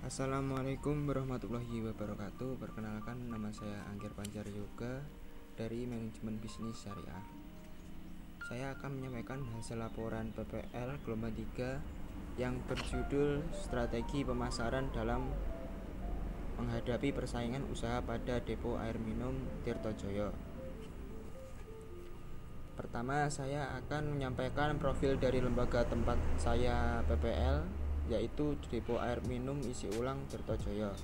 Assalamualaikum warahmatullahi wabarakatuh. Perkenalkan, nama saya Angger Panjar Yoga dari Manajemen Bisnis Syariah. Saya akan menyampaikan hasil laporan PPL gelombang 3 yang berjudul Strategi Pemasaran dalam Menghadapi Persaingan Usaha pada Depo Air Minum Tirtojoyo. Pertama, saya akan menyampaikan profil dari lembaga tempat saya PPL, yaitu Depo Air Minum Isi Ulang Tirtojoyo,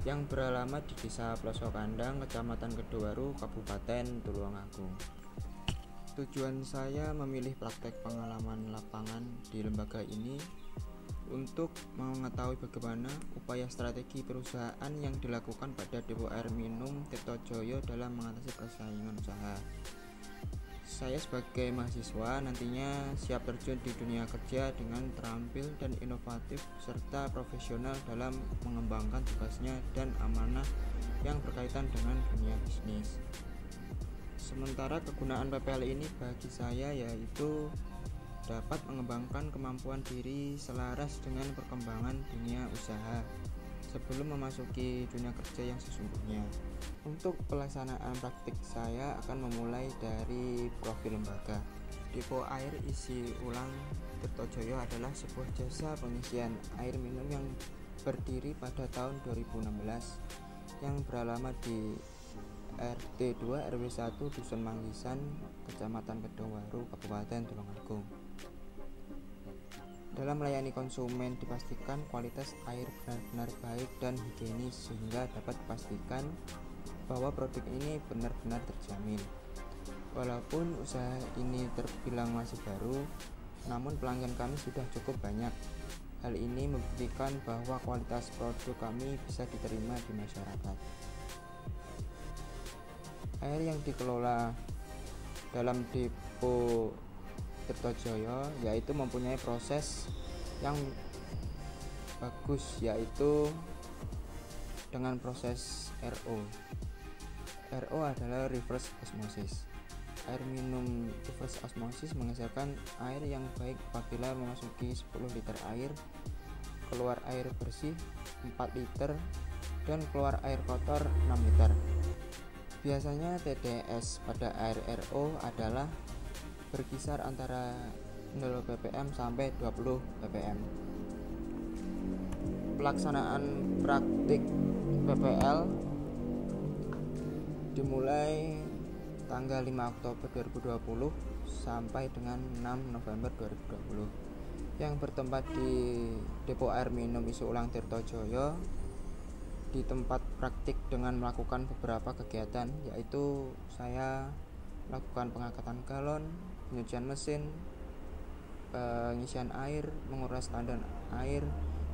yang beralamat di Desa Ploso Kandang, Kecamatan Kedowaru, Kabupaten Tulungagung. Tujuan saya memilih praktek pengalaman lapangan di lembaga ini untuk mengetahui bagaimana upaya strategi perusahaan yang dilakukan pada Depo Air Minum Tirtojoyo dalam mengatasi persaingan usaha. Saya sebagai mahasiswa nantinya siap terjun di dunia kerja dengan terampil dan inovatif serta profesional dalam mengembangkan tugasnya dan amanah yang berkaitan dengan dunia bisnis. Sementara kegunaan PPL ini bagi saya yaitu dapat mengembangkan kemampuan diri selaras dengan perkembangan dunia usaha sebelum memasuki dunia kerja yang sesungguhnya. Untuk pelaksanaan praktik saya akan memulai dari profil lembaga. Depo Air Isi Ulang Tirtojoyo adalah sebuah jasa pengisian air minum yang berdiri pada tahun 2016 yang beralamat di RT 2 RW 1 Dusun Manggisan, Kecamatan Kedowaru, Kabupaten Tulungagung. Dalam melayani konsumen dipastikan kualitas air benar-benar baik dan higienis sehingga dapat dipastikan bahwa produk ini benar-benar terjamin. Walaupun usaha ini terbilang masih baru, namun pelanggan kami sudah cukup banyak. Hal ini membuktikan bahwa kualitas produk kami bisa diterima di masyarakat. Air yang dikelola dalam Depo Tirtojoyo yaitu mempunyai proses yang bagus, yaitu dengan proses RO. RO adalah reverse osmosis. Air minum reverse osmosis menghasilkan air yang baik apabila memasuki 10 liter air, keluar air bersih 4 liter, dan keluar air kotor 6 liter. Biasanya TDS pada air RO adalah berkisar antara 0 ppm sampai 20 ppm. Pelaksanaan praktik PPL dimulai tanggal 5 Oktober 2020 sampai dengan 6 November 2020 yang bertempat di Depo Air Minum Isi Ulang Tirtojoyo. Di tempat praktik dengan melakukan beberapa kegiatan, yaitu saya melakukan pengangkatan galon, penyucian mesin, pengisian air, menguras standar air,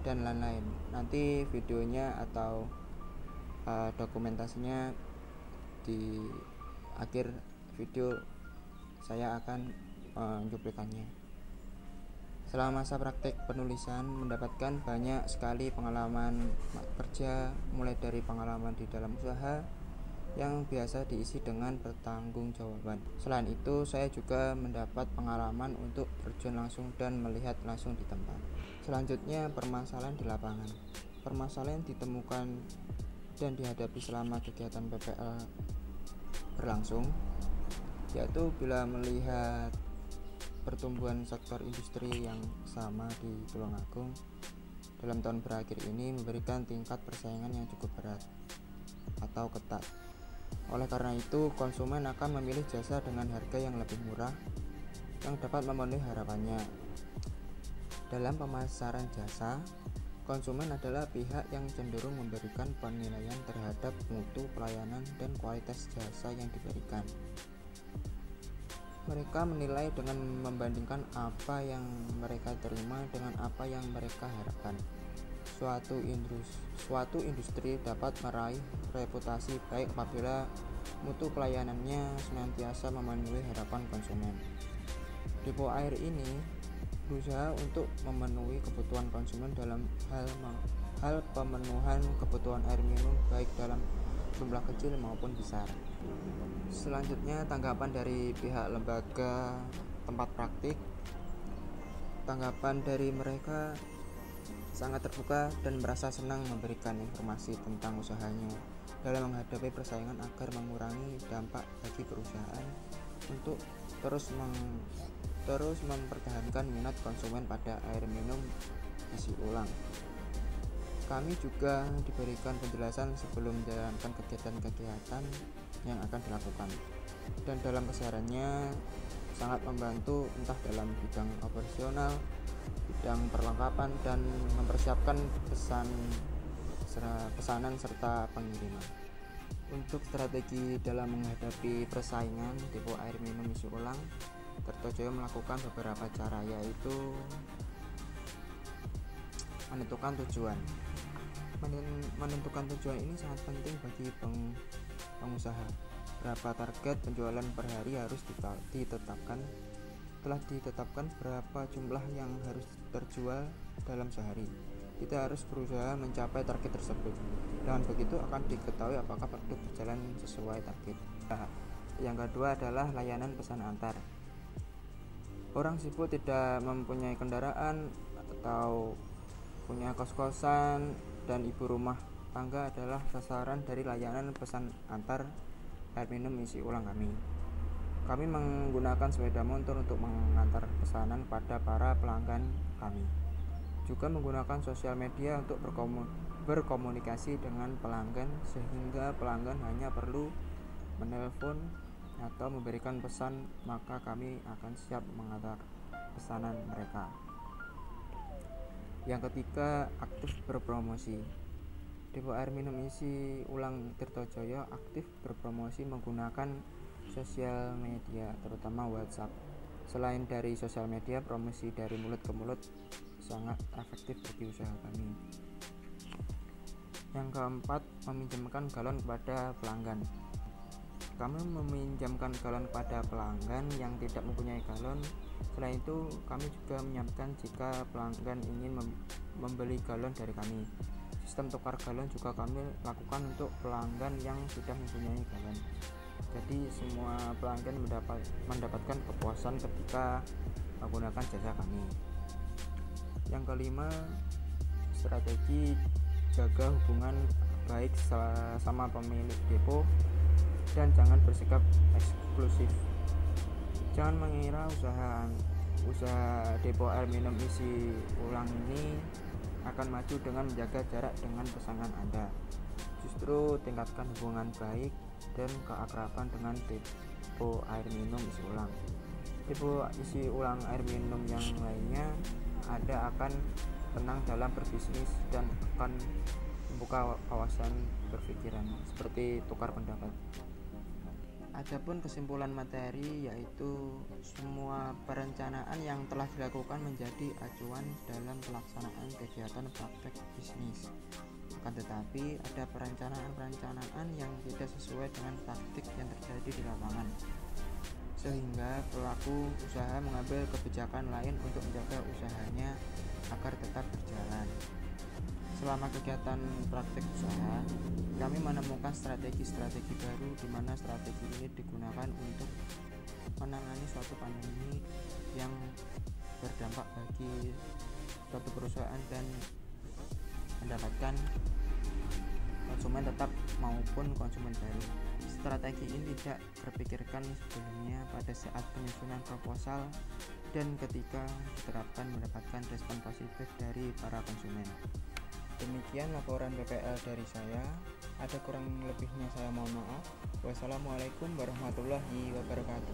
dan lain-lain. Nanti videonya atau dokumentasinya di akhir video saya akan mencuplikannya. Selama masa praktek penulisan mendapatkan banyak sekali pengalaman kerja, mulai dari pengalaman di dalam usaha yang biasa diisi dengan pertanggungjawaban. Selain itu, saya juga mendapat pengalaman untuk terjun langsung dan melihat langsung di tempat. Selanjutnya, permasalahan di lapangan. Permasalahan ditemukan dan dihadapi selama kegiatan PPL berlangsung, yaitu bila melihat pertumbuhan sektor industri yang sama di Tulungagung dalam tahun berakhir ini memberikan tingkat persaingan yang cukup berat atau ketat. Oleh karena itu, konsumen akan memilih jasa dengan harga yang lebih murah yang dapat memenuhi harapannya. Dalam pemasaran jasa, konsumen adalah pihak yang cenderung memberikan penilaian terhadap mutu pelayanan dan kualitas jasa yang diberikan. Mereka menilai dengan membandingkan apa yang mereka terima dengan apa yang mereka harapkan. Suatu industri dapat meraih reputasi baik apabila mutu pelayanannya senantiasa memenuhi harapan konsumen. Depo air ini berusaha untuk memenuhi kebutuhan konsumen dalam hal pemenuhan kebutuhan air minum baik dalam jumlah kecil maupun besar. Selanjutnya, tanggapan dari pihak lembaga tempat praktik. Tanggapan dari mereka sangat terbuka dan merasa senang memberikan informasi tentang usahanya dalam menghadapi persaingan agar mengurangi dampak bagi perusahaan untuk terus mempertahankan minat konsumen pada air minum isi ulang. Kami juga diberikan penjelasan sebelum menjalankan kegiatan-kegiatan yang akan dilakukan, dan dalam kesehariannya sangat membantu entah dalam bidang operasional, bidang perlengkapan, dan mempersiapkan pesanan serta pengiriman. Untuk strategi dalam menghadapi persaingan depo air minum isi ulang, Tirtojoyo melakukan beberapa cara, yaitu menentukan tujuan. Menentukan tujuan ini sangat penting bagi pengusaha. Berapa target penjualan per hari harus ditetapkan. Telah ditetapkan berapa jumlah yang harus terjual dalam sehari. Kita harus berusaha mencapai target tersebut. Dengan begitu akan diketahui apakah produk berjalan sesuai target. Yang kedua adalah layanan pesan antar. Orang sibuk tidak mempunyai kendaraan atau punya kos-kosan dan ibu rumah tangga adalah sasaran dari layanan pesan antar air minum isi ulang kami. Kami menggunakan sepeda motor untuk mengantar pesanan pada para pelanggan kami. Juga menggunakan sosial media untuk berkomunikasi dengan pelanggan, sehingga pelanggan hanya perlu menelpon atau memberikan pesan, maka kami akan siap mengantar pesanan mereka. Yang ketiga, aktif berpromosi. Depo air minum isi ulang Tirtojoyo aktif berpromosi menggunakan sosial media, terutama WhatsApp. Selain dari sosial media, promosi dari mulut ke mulut sangat efektif bagi usaha kami. Yang keempat, meminjamkan galon kepada pelanggan. Kami meminjamkan galon kepada pelanggan yang tidak mempunyai galon. Selain itu, kami juga menyiapkan jika pelanggan ingin membeli galon dari kami. Sistem tukar galon juga kami lakukan untuk pelanggan yang sudah mempunyai galon. Jadi semua pelanggan mendapatkan kepuasan ketika menggunakan jasa kami. Yang kelima, strategi jaga hubungan baik sama pemilik depo dan jangan bersikap eksklusif. Jangan mengira usaha depo air minum isi ulang ini akan maju dengan menjaga jarak dengan pesanan Anda. Justru tingkatkan hubungan baik dan keakraban dengan depo air minum isi ulang. Depo isi ulang air minum yang lainnya Anda akan tenang dalam berbisnis dan akan membuka kawasan berpikiran seperti tukar pendapat. Adapun kesimpulan materi yaitu semua perencanaan yang telah dilakukan menjadi acuan dalam pelaksanaan kegiatan praktek bisnis. Akan tetapi ada perencanaan yang tidak sesuai dengan praktik yang terjadi di lapangan, sehingga pelaku usaha mengambil kebijakan lain untuk menjaga usahanya agar tetap berjalan. Selama kegiatan praktik usaha, kami menemukan strategi-strategi baru di mana strategi ini digunakan untuk menangani suatu pandemi yang berdampak bagi suatu perusahaan dan mendapatkan konsumen tetap maupun konsumen baru. Strategi ini tidak terpikirkan sebelumnya pada saat penyusunan proposal dan ketika diterapkan mendapatkan respon positif dari para konsumen. Demikian laporan PPL dari saya. Ada kurang lebihnya saya mohon maaf. Wassalamualaikum warahmatullahi wabarakatuh.